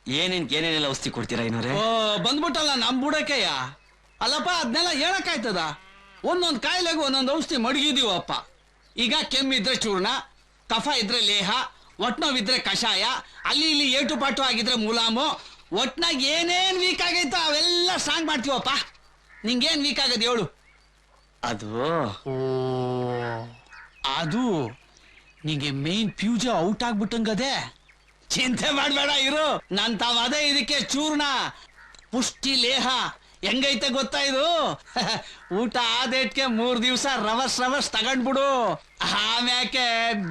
ಏನೇನೆಲ್ಲ ಔಷಧಿ ಕೊಡ್ತೀರಾ ಐನೋರೆ? ಬಂದ್ಬಿಟ್ಟಲ್ಲ ನಮ್ ಬುಡಕೆಯ. ಅಲ್ಲಪ್ಪ ಅದನ್ನೆಲ್ಲ ಹೇಳಕ್ಕಾಯ್ತದ? ಒಂದೊಂದ್ ಕಾಯಿಲೆಗೂ ಒಂದೊಂದು ಔಷಧಿ ಮಡಗಿದೀವಪ್ಪ. ಈಗ ಕೆಮ್ಮಿದ್ರೆ ಚೂರ್ಣ, ಕಫ ಇದ್ರೆ ಲೇಹ, ಒಟ್ನೋವಿದ್ರೆ ಕಷಾಯ, ಅಲ್ಲಿ ಇಲ್ಲಿ ಏಟು ಪಾಟು ಆಗಿದ್ರೆ ಮುಲಾಮು. ಒಟ್ನಾಗ ಏನೇನ್ ವೀಕ್ ಆಗೈತೋ ಅವೆಲ್ಲ ಸ್ಟ್ರಾಂಗ್ ಮಾಡ್ತೀವಪ್ಪ. ನಿಂಗೇನ್ ವೀಕ್ ಆಗದ್ ಹೇಳು? ಅದು ನಿಂಗೆ ಮೇನ್ ಫ್ಯೂಜ್ ಔಟ್ ಆಗ್ಬಿಟ್ಟಂಗದೆ. ಚಿಂತೆ ಮಾಡ್ಬೇಡ ಇರು, ನನ್ ತಾವದೇ ಇದಕ್ಕೆ ಚೂರ್ಣ ಪುಷ್ಟಿ ಲೇಹ. ಹೆಂಗೈತೆ ಗೊತ್ತಾ ಇದು? ಊಟ ಆದೇಟ್ಗೆ 3 ದಿವಸ ರವಸ್ ತಗೊಂಡ್ಬಿಡು. ಆಮ್ಯಾಕೆ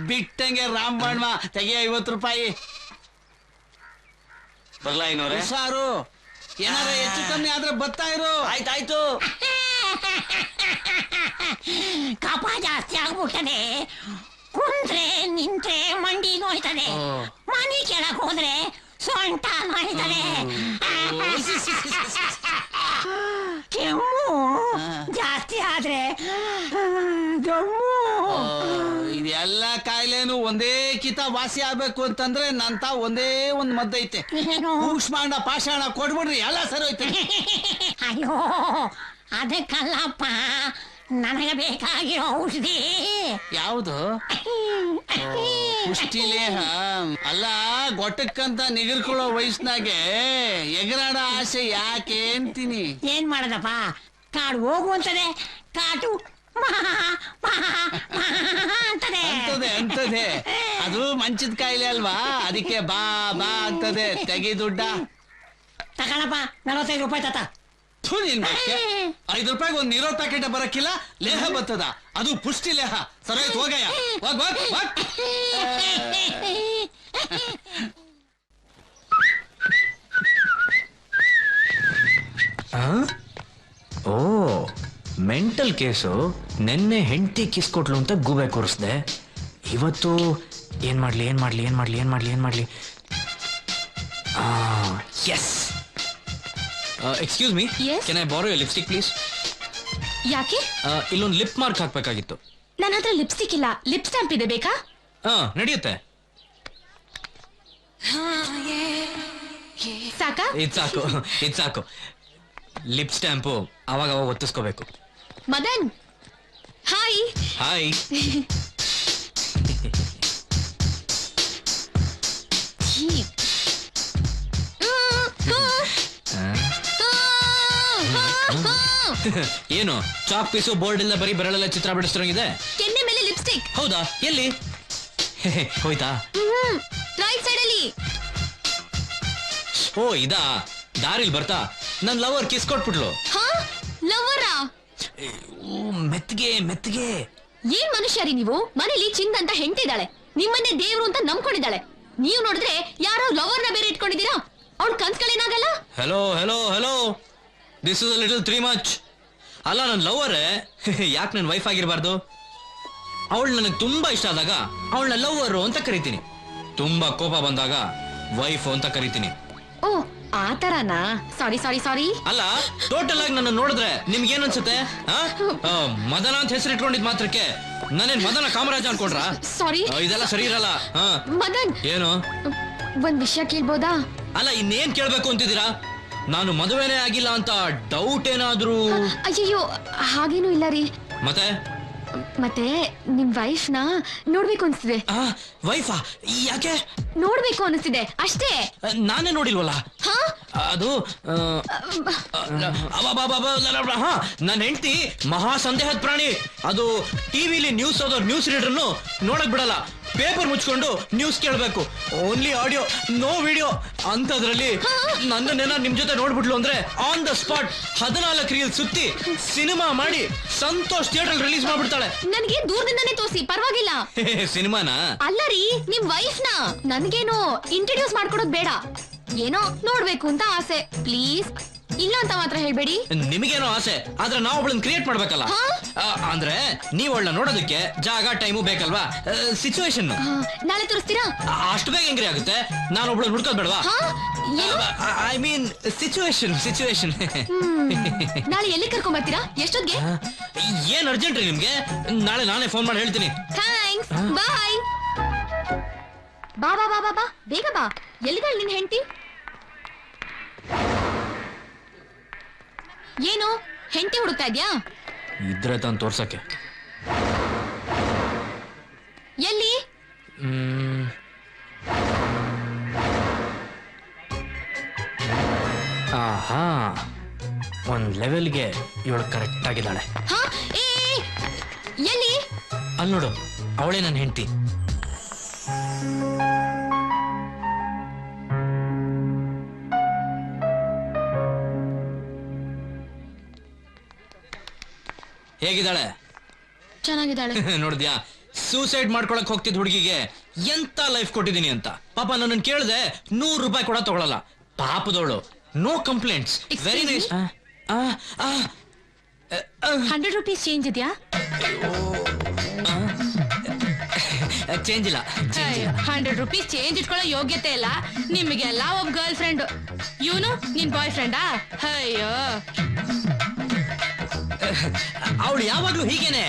ಬಿಟ್ಟಂಗೆ ರಾಮಬಣ್ಣ ತೆಗೆ 50 ರೂಪಾಯಿ. ಬರ್ಲಾ ಐನೋರೆ? ಸಾರು ಏನಾರ ಹೆಚ್ಚು ಕಮ್ಮಿ ಆದ್ರೆ ಬರ್ತಾ ಇರು. ಆಯ್ತಾಯ್ತು. ಕಫ ಜಾಸ್ತಿ ಆಗ್ಬಿಟ್ಟದೆ. ಕುಂತ್ರೆ ನಿಂತ್ರೆ ಮಂಡಿ ನೋಯ್ತದೆ. ಮನಿ ಕೆಳಕ್ ಹೋದ್ರೆ ಸೊಂಟ ನೋಯ್ತದೆ. ಕೆಮ್ಮು ಜಾಸ್ತಿ ಆದ್ರೆ ದಮ್ಮು. ಇದೆಲ್ಲ ಕಾಯಿಲೆನು ಒಂದೇ ಕಿತ ವಾಸಿ ಆಗ್ಬೇಕು ಅಂತಂದ್ರೆ ನಂತ ಒಂದೇ ಒಂದ್ ಮದ್ದೈತೆ. ಕೂಷ್ಮಾಂಡ ಪಾಷಾಣ ಕೊಡ್ಬಿಡ್ರಿ ಎಲ್ಲ ಸರಿ ಹೋಯ್ತು. ಅಯ್ಯೋ ಅದಕ್ಕಲ್ಲಪ್ಪ, ನನಗೆ ಬೇಕಾಗಿರೋ ಔಷಧಿ. ಯಾವುದು? ಪುಷ್ಟಿಲೇಹ ಅಲ್ಲ. ಗೊಟ್ಟಕ್ಕಂತ ನಿಗರ್ಕೊಳ್ಳೋ ವಯಸ್ಸಿನಾಗೆ ಎಗರಾಡ ಆಸೆ ಯಾಕೆ ಅಂತೀನಿ. ಏನ್ ಮಾಡದಪ್ಪ, ಕಾಡು ಹೋಗು ಅಂತದೆ, ಕಾಟು ಅಂತದೆ. ಅದು ಮಂಚದ ಕಾಯಿಲೆ ಅಲ್ವಾ, ಅದಕ್ಕೆ ಬಾ ಬಾ ಅಂತದೆ. ತೆಗಿ ದುಡ್ಡ ತಗೊಳಪ್ಪ, 45 ರೂಪಾಯಿ ತಾತ. ನಿನ್ 5 ರೂಪಾಯಿಗೆ ಒಂದ್ ನೀರೋ ಪ್ಯಾಕೆಟ್ ಬರಕ್ಕಿಲ್ಲ. ಲೇಹ ಬರ್ತದ, ಅದು ಪುಷ್ಟಿ ಲೇಹ. ಸರಿ ಹೋಗಯ್ಯ, ಹೋಗ್. ಓ ಮೆಂಟಲ್ ಕೇಸು. ನೆನ್ನೆ ಹೆಂಡತಿ ಕಿಸ್ಕೊಟ್ಲು ಅಂತ ಗೂಬೆ ಕೂರಿಸ್ದೆ. ಇವತ್ತು ಏನ್ ಮಾಡ್ಲಿ? Yes. Excuse me, can I borrow lipstick please? ಯಾಕೆ? ಇಲ್ಲೊಂದು ಲಿಪ್ ಮಾರ್ಕ್ ಹಾಕ್ಬೇಕಾಗಿತ್ತು. ನನ್ನ ಹತ್ರ ಲಿಪ್ಸ್ಟಿಕ್ ಇಲ್ಲ, ಲಿಪ್ ಸ್ಟಾಂಪ್ ಇದೆ, ಬೇಕಾ? ನಡೆಯುತ್ತೆ. ಸಾಕಾ? ಇದು ಸಾಕು. ಲಿಪ್ ಸ್ಟ್ಯಾಂಪು ಅವಾಗ ಒತ್ತಿಸ್ಕೋಬೇಕು. ಮದನ್ ಹಾಯ್. ಏನು ಚಾಕ್ ಪೀಸು ಬೋರ್ಡ್ ಇಲ್ಲ, ಬರೀ ಬೆರಳೆಲ್ಲ ಚಿತ್ರ ಬಿಡಿಸ್ತಾಗಿದೆ. ಕೆನ್ನೆ ಮೇಲೆ ಲಿಪ್ಸ್ಟಿಕ್. ಹೌದಾ? ಎಲ್ಲಿ ಹೋಯ್ತಾ? ರೈಟ್ ಸೈಡ್ ಅಲ್ಲಿ. ಓ ಇದಾ? ದಾರಿಲ್ ಬರ್ತಾ ನನ್ ಲವರ್ ಕಿಸ್ ಕೊಟ್ಬಿಟ್ಲು. ಲವರಾ? ಮೆತ್ಗೆ. ಏನ್ ಮನುಷ್ಯರಿ ನೀವು? ಮನೇಲಿ ಚಿಂದ ಅಂತ ಹೆಂಡ್ತಿದ್ದಾಳೆ, ನಿಮ್ಮನ್ನೇ ದೇವ್ರು ಅಂತ ನಂಬ್ಕೊಂಡಿದ್ದಾಳೆ. ನೀವು ನೋಡಿದ್ರೆ ಯಾರೋ ಲವರ್ನ ಬೇರೆ ಇಟ್ಕೊಂಡಿದ್ದೀರಾ. ಅವ್ಳ ಕನ್ಸ್ಗಳೇನಾಗಲ್ಲ? Hello this is a little three much. ಅಲ್ಲ, ನನ್ನ ಲವರೇ ಯಾಕೆ ನನ್ನ ವೈಫ್ ಆಗಿರಬಾರ್ದು? ಅವಳು ನನಗೆ ತುಂಬಾ ಇಷ್ಟ ಆದಾಗ ಅವಳನ್ನ ಲವ್ವರು ಅಂತ ಕರಿತೀನಿ. ತುಂಬಾ ಕೋಪ ಬಂದಾಗ ವೈಫ್ ಅಂತ ಕರಿತೀನಿ. ಓ ಆ ತರನಾ? ಸಾರಿ. ಅಲ್ಲ, ಟೋಟಲ್ ಆಗಿ ನನ್ನ ನೋಡಿದ್ರೆ ನಿಮ್ಗೆ ಏನ್ ಅನ್ಸುತ್ತೆ? ಮದನ ಅಂತ ಹೆಸರು ಇಟ್ಕೊಂಡಿದ್ ಮಾತ್ರಕ್ಕೆ ನಾನೇನ್ ಮದನ ಕಾಮರಾಜ ಅನ್ಕೊಂಡ್ರಾ? ಸಾರಿ, ಇದೆಲ್ಲ ಸರಿ ಇರಲ್ಲ. ಮದನ್, ಏನು? ಒಂದ್ ವಿಷಯ ಕೇಳ್ಬೋದಾ? ಅಲ್ಲ, ಇನ್ನೇನ್ ಕೇಳ್ಬೇಕು ಅಂತಿದ್ದೀರಾ? ನಾನು ಮದುವೆನೇ ಆಗಿಲ್ಲ ಅಂತ ಡೌಟ್ ಏನಾದ್ರು? ಅಯ್ಯಯ್ಯೋ, ಹಾಗೇನು ಇಲ್ಲ ರೀ. ಮತ್ತೆ ನಿಮ್ ವೈಫ್ ನ ನೋಡ್ಬೇಕು ಅನ್ಸ್ತಿದೆ. ವೈಫಾ? ಯಾಕೆ? ನೋಡ್ಬೇಕು ಅನಿಸ್ತಿದೆ ಅಷ್ಟೇ. ನಾನೇ ನೋಡಿಲ್ವಲ್ಲ. ಅದು ನನ್ನ ಹೆಂಡತಿ ಮಹಾ ಸಂದೇಹದ ಪ್ರಾಣಿ. ಅದು ಟಿವಿಲಿ ನ್ಯೂಸ್ ಓದೋ ನ್ಯೂಸ್ ರೀಡರ್ನು ನೋಡಕ್ ಬಿಡಲ್ಲ. ಪೇಪರ್ ಮುಚ್ಕೊಂಡು ನ್ಯೂಸ್ ಕೇಳಬೇಕು. Only audio, no video. ಅಂತದ್ರಲ್ಲಿ ನನ್ನನ್ನೇನ ನಿಮ್ ಜೊತೆ ನೋಡ್ಬಿಟ್ಲು ಅಂದ್ರೆ ಆನ್ ದ ಸ್ಪಾಟ್ 14 ರೀಲ್ ಸುತ್ತಿ ಸಿನಿಮಾ ಮಾಡಿ ಸಂತೋಷ್ ಥಿಯೇಟರ್ ರಿಲೀಸ್ ಮಾಡ್ಬಿಡ್ತಾಳೆ. ನನ್ಗೆ ದೂರದಿಂದಾನೇ ತೋರಿಸಿ, ಪರವಾಗಿಲ್ಲ. ಸಿನಿಮಾನ ಅಲ್ಲ ರೀ, ನಿಮ್ ವೈಫ್ ನ ನನ್ಗೇನು ಇಂಟ್ರೊಡ್ಯೂಸ್ ಮಾಡ್ಕೊಡೋದ್ ಬೇಡ. ಏನೋ ನೋಡ್ಬೇಕು ಅಂತ ಆಸೆ, ಪ್ಲೀಸ್. ಇಲ್ಲ ಅಂತ ಮಾತ್ರ ಹೇಳ್ಬೇಡಿ. ನಿಮಗೇನೋ ಆಸೆ, ಆದ್ರೆ ನಾವು ಒಬ್ಳನ್ನ ಕ್ರಿಯೇಟ್ ಮಾಡ್ಬೇಕಲ್ಲ. ಅಂದ್ರೆ ನೀವ್ ಒಳ್ಳೆ ನೋಡೋದಕ್ಕೆ ಜಾಗ ಟೈಮು ಬೇಕಲ್ವಾ? ಸಿಚುವೇಶನ್. ನಾಳೆ ತೋರಿಸ್ತೀರಾ? ಅಷ್ಟು ಬೇಗ ಹೆಂಗ್ರಿ ಆಗುತ್ತೆ? ನಾನು ಒಬ್ಳನ್ನ ಹುಡ್ಕೋದ್ ಬೇಡವಾ? I mean situation. ನಾಳೆ ಎಲ್ಲಿ ಕರ್ಕೊಂಡ್ ಬರ್ತೀರಾ? ಎಷ್ಟೊತ್ತಿಗೆ? ಏನ್ ಅರ್ಜೆಂಟ್ ರೀ ನಿಮ್ಗೆ? ನಾಳೆ ನಾನೇ ಫೋನ್ ಮಾಡಿ ಹೇಳ್ತೀನಿ. ಥ್ಯಾಂಕ್ಸ್, ಬಾಯ್. ಬಾ ಬೇಗ ಬಾ. ಎಲ್ಲಿದ್ದಾಳೆ ನಿನ್ ಹೆಂಡತಿ? ಏನು ಹೆಂಡತಿ ಹುಡುಕ್ತಾ ಇದ್ಯಾ? ಇದ್ರೆ ತಾನು ತೋರ್ಸಕ್ಕೆ. ಎಲ್ಲಿ? ಆಹಾ, ಒಂದ್ ಲೆವೆಲ್ಗೆ ಇವಳು ಕರೆಕ್ಟ್ ಆಗಿದ್ದಾಳೆ. ಹಾ ಏ ಎಲ್ಲಿ? ಅಲ್ಲಿ ನೋಡು, ಅವಳೇ ನನ್ನ ಹೆಂಡತಿ. ಹೇಗಿದ್ದಾಳೆ? ಚೆನ್ನಾಗಿದ್ದಾಳೆ. ನೋಡಿದ್ಯಾ, ಸೂಸೈಡ್ ಮಾಡ್ಕೊಳಕ್ ಹೋಗ್ತಿದ್ ಹುಡುಗಿಗೆ ಎಂತ ಲೈಫ್ ಕೊಟ್ಟಿದ್ದೀನಿ ಅಂತ. ಪಾಪ ನನ್ನ ಕೇಳಿದೆ, ₹100 ಕೂಡ ತಗೊಳಲ್ಲ. ಪಾಪದವಳು, no complaints, very nice. ₹100 change ಇದೆಯಾ? ಚೇಂಜ್ ಇಲ್ಲ. ₹100 ಚೇಂಜ್ ಇಟ್ಕೊಳ್ಳೋ ಯೋಗ್ಯತೆ ಇಲ್ಲ ನಿಮಗೆಲ್ಲ. ಒಬ್ಬ ಗರ್ಲ್ ಫ್ರೆಂಡ್, ಇವನು ನಿನ್ ಬಾಯ್ ಫ್ರೆಂಡಾ? ಅಯ್ಯೋ, ಅವಳು ಯಾವಾಗ್ಲೂ ಹೀಗೇನೆ.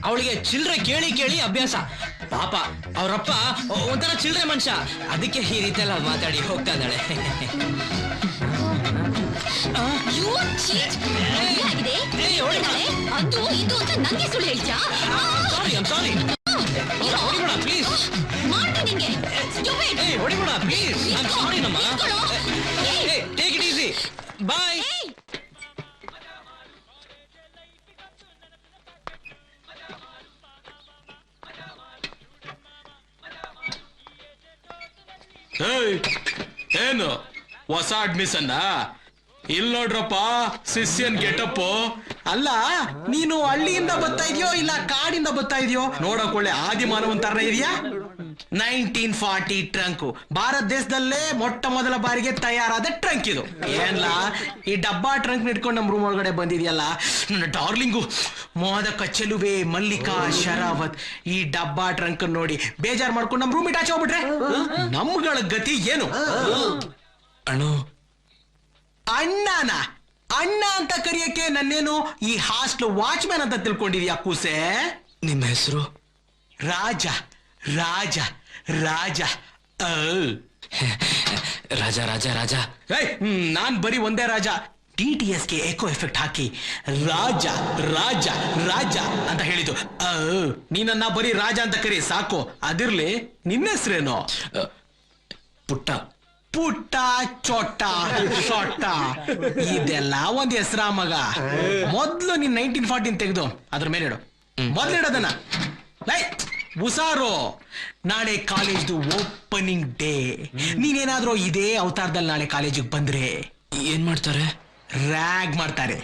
ಅವಳಿಗೆ ಚಿಲ್ಡ್ರೆ ಕೇಳಿ ಕೇಳಿ ಅಭ್ಯಾಸ. ಪಾಪ ಅವರಪ್ಪ ಒಂಥರ ಚಿಲ್ಡ್ರೆ ಮನುಷ್ಯ, ಅದಕ್ಕೆ ಈ ರೀತಿ ಎಲ್ಲ ಮಾತಾಡಿ ಹೋಗ್ತಾ ಇದ್ದಾಳೆ. ಅದು ಇದು ಅಂತ ನಂಗೆ ಸುಳ್ಳು ಹೇಳ್ತೀಯಾ? ಸಾರಿ, ಹೊಡಿಬೇಡ ಪ್ಲೀಸ್. ಮಾಡ್ತೀನಿ ನಿಂಗೆ. ಹೊಡಿಬೇಡ ಪ್ಲೀಸ್. ಸಾರಿ ನಮ್ಮ. Take it easy. ಬಾಯ್. ಏನು ಹೊಸ ಅಡ್ಮಿಷನ್? ಇಲ್ ನೋಡ್ರಪ್ಪ, ಸಿಸ್ಯನ್ ಗೆಟಪ್. ಅಲ್ಲ, ನೀನು ಹಳ್ಳಿಯಿಂದ ಬರ್ತಾ ಇದೆಯೋ ಇಲ್ಲ ಕಾಡಿಂದ ಬರ್ತಾ ಇದೆಯೋ? ನೋಡಕ್ ಒಳ್ಳೆ ಆದಿಮಾನವನ್ ತರ ಇದೆಯಾ? 1940 ಟ್ರಂಕ್, ಭಾರತ ದೇಶದಲ್ಲೇ ಮೊಟ್ಟ ಮೊದಲ ಬಾರಿಗೆ ತಯಾರಾದ ಟ್ರಂಕ್ ಇದು. ಏನ್ಲಾ ಈ ಡಬ್ಬಾ ಟ್ರಂಕ್ ಇಟ್ಕೊಂಡು ನಮ್ ರೂಮ್ ಒಳಗಡೆ ಬಂದಿದ್ಯಲ್ಲ ನನ್ನ ಡಾರ್ಲಿಂಗು, ಮೋದಕ ಚೆಲುವೆ ಮಲ್ಲಿಕಾ ಶರಾವತ್. ಈ ಡಬ್ಬಾ ಟ್ರಂಕ್ ನೋಡಿ ಬೇಜಾರ್ ಮಾಡ್ಕೊಂಡು ನಮ್ ರೂಮ್ ಇಟ್ಟಾಚೆ ಹೋಗ್ಬಿಟ್ರೆ ನಮ್ಗಳ ಗತಿ ಏನು? ಅಣ್ಣು, ಅಣ್ಣನ ಅಣ್ಣ ಅಂತ ಕರೆಯಕ್ಕೆ ನನ್ನೇನು ಈ ಹಾಸ್ಟೆಲ್ ವಾಚ್ಮ್ಯಾನ್ ಅಂತ ತಿಳ್ಕೊಂಡಿದ್ಯಾ ಕೂಸೆ? ನಿಮ್ಮ ಹೆಸರು? ರಾಜ ರಾಜ ರಾಜ ರಾಜ ರಾಜ ರಾಜ. ನಾನ್ ಬರೀ ಒಂದೇ ರಾಜ. TTSಗೆ ಎಕೋ ಎಫೆಕ್ಟ್ ಹಾಕಿ ರಾಜ ರಾಜ ರಾಜ ಅಂತ ಹೇಳಿದ್ದು. ನೀನನ್ನ ಬರೀ ರಾಜ ಅಂತ ಕರಿ ಸಾಕು. ಅದಿರ್ಲಿ, ನಿನ್ನ ಹೆಸರೇನು? ಪುಟ್ಟ. ಪುಟ್ಟ, ಚೊಟ್ಟ, ಸೊಟ್ಟ, ಇದೆಲ್ಲ ಒಂದ್ ಹೆಸರ ಮಗ. ಮೊದ್ಲು ನೀನ್ 1914 ತೆಗೆದು ಅದ್ರ ಮೇಲೆ ಇಡು. ಮೊದ್ಲಿಡೋದನ್ನ ಉಸಾರು. ನಾಳೆ ಕಾಲೇಜ್ದು ಓಪನಿಂಗ್ ಡೇ. ನೀನೇನಾದ್ರೂ ಇದೇ ಅವತಾರದಲ್ಲಿ ನಾಳೆ ಕಾಲೇಜಿಗೆ ಬಂದ್ರೆ ಏನ್ ಮಾಡ್ತಾರೆ? ರ್ಯಾಗ್ ಮಾಡ್ತಾರೆ.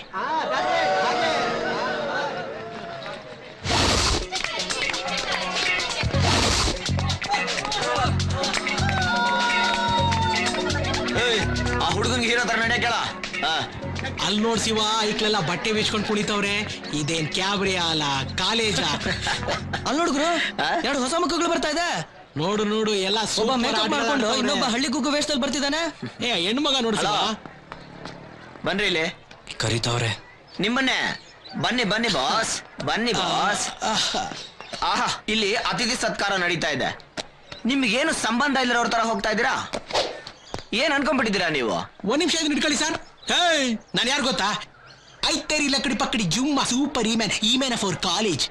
ಆ ಹುಡುಗನ್ಗೆ ಹೀರೋ ತರ ನಡೆಯಕೇಳ. ಅಲ್ಲಿ ನೋಡ್ ಶಿವ, ಐಕ್ಲೆಲ್ಲ ಬಟ್ಟೆ ಬೇಚ್ಕೊಂಡು ಕುಣಿತವ್ರೆ. ಇದೇನ್ ಕ್ಯಾಬ್ರಿಯಾ ಅಲ್ಲ, ಕಾಲೇಜ. ಅಲ್ಲಿ ನೋಡುಗ್ರು, 2 ಹೊಸ ಮಕ್ಕಳು ಬರ್ತಾ ಇದೆ. ನೋಡು ನೋಡು, ಎಲ್ಲ ಒಬ್ಬ ಮೇಕಪ್ ಮಾಡ್ಕೊಂಡು ಇನ್ನೊಬ್ಬ ಹಳ್ಳಿ ಗುಗ್ಗು ವೇಷದಲ್ಲಿ ಬರ್ತಿದ್ದಾನೆ. ಹೆಣ್ಮಗ ನೋಡು ಶಿವ. ಬನ್ರಿ ಇಲ್ಲಿ. ಕರೀತಾವ್ರೆ ನಿಮ್ಮನ್ನೇ. ಬನ್ನಿ ಬನ್ನಿ ಬಾಸ್, ಬನ್ನಿ ಬಾಸ್. ಆಹಾ, ಇಲ್ಲಿ ಅತಿಥಿ ಸತ್ಕಾರ ನಡೀತಾ ಇದೆ. ನಿಮ್ಗೇನು ಸಂಬಂಧ ಇಲ್ಲರವ್ರ ತರ ಹೋಗ್ತಾ ಇದ್ದೀರಾ? ಏನ್ ಅನ್ಕೊಂಡ್ಬಿಟ್ಟಿದ್ದೀರಾ ನೀವು? ಒಂದ್ ನಿಮಿಷ ಇದನ್ನ ಇಟ್ಕೊಳ್ಳಿ ಸರ್. ನಾನು ಯಾರು ಗೊತ್ತಾ? ಐತೇರಿ ಲಕ್ಕಡಿ ಪಕ್ಕಡಿ ಜುಮ್ಮ ಸೂಪರ್ ಇಮ್ಯಾನ್ ಫಾರ್ ಕಾಲೇಜ್.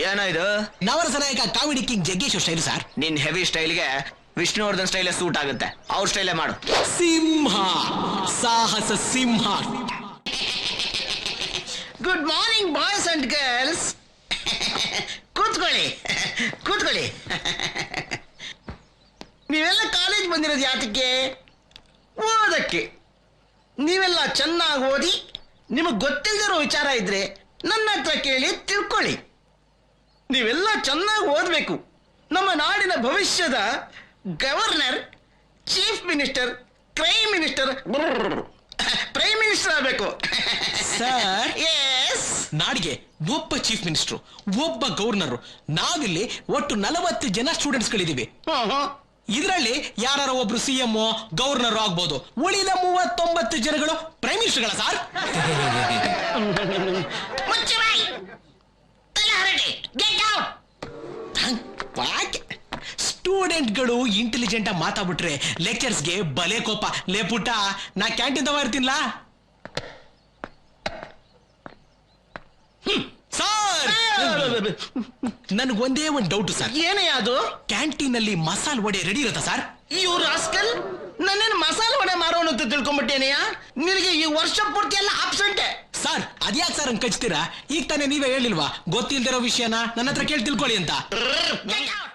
ಏನೋ ಇದು? ನವರಸ ನಾಯಕ comedy king Jaggeshwar style sir. ನಿನ್ ಹೆವಿ ಸ್ಟೈಲ್ಗೆ ವಿಷ್ಣುವರ್ಧನ್ ಸ್ಟೈಲೇ ಸೂಟ್ ಆಗುತ್ತೆ. ಅವ್ರ ಸ್ಟೈಲೇ ಮಾಡು. Simha, Sahasa Simha. Good morning boys and girls. ಕೂತ್ಕೊಳ್ಳಿ ಕೂತ್ಕೊಳ್ಳಿ. ನೀವೆಲ್ಲ ಕಾಲೇಜ್ ಬಂದಿರೋದು ಯಾತಕ್ಕೆ? ಓದಕ್ಕೆ. ನೀವೆಲ್ಲ ಚೆನ್ನಾಗಿ ಓದಿ ನಿಮಗೆ ಗೊತ್ತಿಲ್ಲದಿರೋ ವಿಚಾರ ಇದ್ರೆ ನನ್ನ ಹತ್ರ ಕೇಳಿ ತಿಳ್ಕೊಳ್ಳಿ. ನೀವೆಲ್ಲ ಚೆನ್ನಾಗಿ ಓದಬೇಕು. ನಮ್ಮ ನಾಡಿನ ಭವಿಷ್ಯದ governor, chief minister, prime minister ಆಗಬೇಕು ಸರ್. ಎಸ್. ನಾಡಿಗೆ ಒಬ್ಬ ಚೀಫ್ ಮಿನಿಸ್ಟರ್, ಒಬ್ಬ ಗವರ್ನರ್. ನಾವಿಲ್ಲಿ ಒಟ್ಟು 40 ಜನ ಸ್ಟೂಡೆಂಟ್ಸ್ ಗಳಿದೀವಿ. ಇದರಲ್ಲಿ ಯಾರು ಒಬ್ರು CM ಗವರ್ನರ್ ಆಗ್ಬೋದು. ಉಳಿದ 39 ಜನಗಳು ಪ್ರೈಮ್ ಮಿನಿಸ್ಟರ್ಗಳ ಸರ್. ಸ್ಟೂಡೆಂಟ್ಗಳು ಇಂಟೆಲಿಜೆಂಟ್ ಆಗಿ ಮಾತಾಡ್ಬಿಟ್ರೆ ಲೆಕ್ಚರ್ಸ್ಗೆ ಬಲೆ ಕೋಪ. ಲೇ ಪುಟ್ಟ, ನಾ ಕ್ಯಾಂಟೀನ್ ತವ ಇರ್ತೀನಲ್ಲ. ನನ್ಗೆ ಒಂದೇ ಒಂದು ಡೌಟ್ ಸರ್. ಏನೇ ಅದು? ಕ್ಯಾಂಟೀನ್ ಅಲ್ಲಿ ಮಸಾಲ ವಡೆ ರೆಡಿ ಇರುತ್ತಾ ಸರ್? ಇವ್ರು ರಾಸ್ಕಲ್ ನನ್ನೇನು ಮಸಾಲೆ ವಡೆ ಮಾರೋನು ಅಂತ ತಿಳ್ಕೊಂಡ್ಬಿಟ್ಟೇನೆಯ? ನಿನಗೆ ಈ ವರ್ಷ ಪೂರ್ತಿ ಎಲ್ಲ ಆಬ್ಸೆಂಟೆ. ಸರ್ ಅದ್ಯಾಕೆ ಸರ್ ಹಂಗ್ ಕಚ್ತೀರಾ? ಈಗ ತಾನೇ ನೀವೇ ಹೇಳಿಲ್ವಾ ಗೊತ್ತಿಲ್ದಿರೋ ವಿಷಯನ ನನ್ನ ಹತ್ರ ಕೇಳಿ ತಿಳ್ಕೊಳ್ಳಿ ಅಂತ. Get out!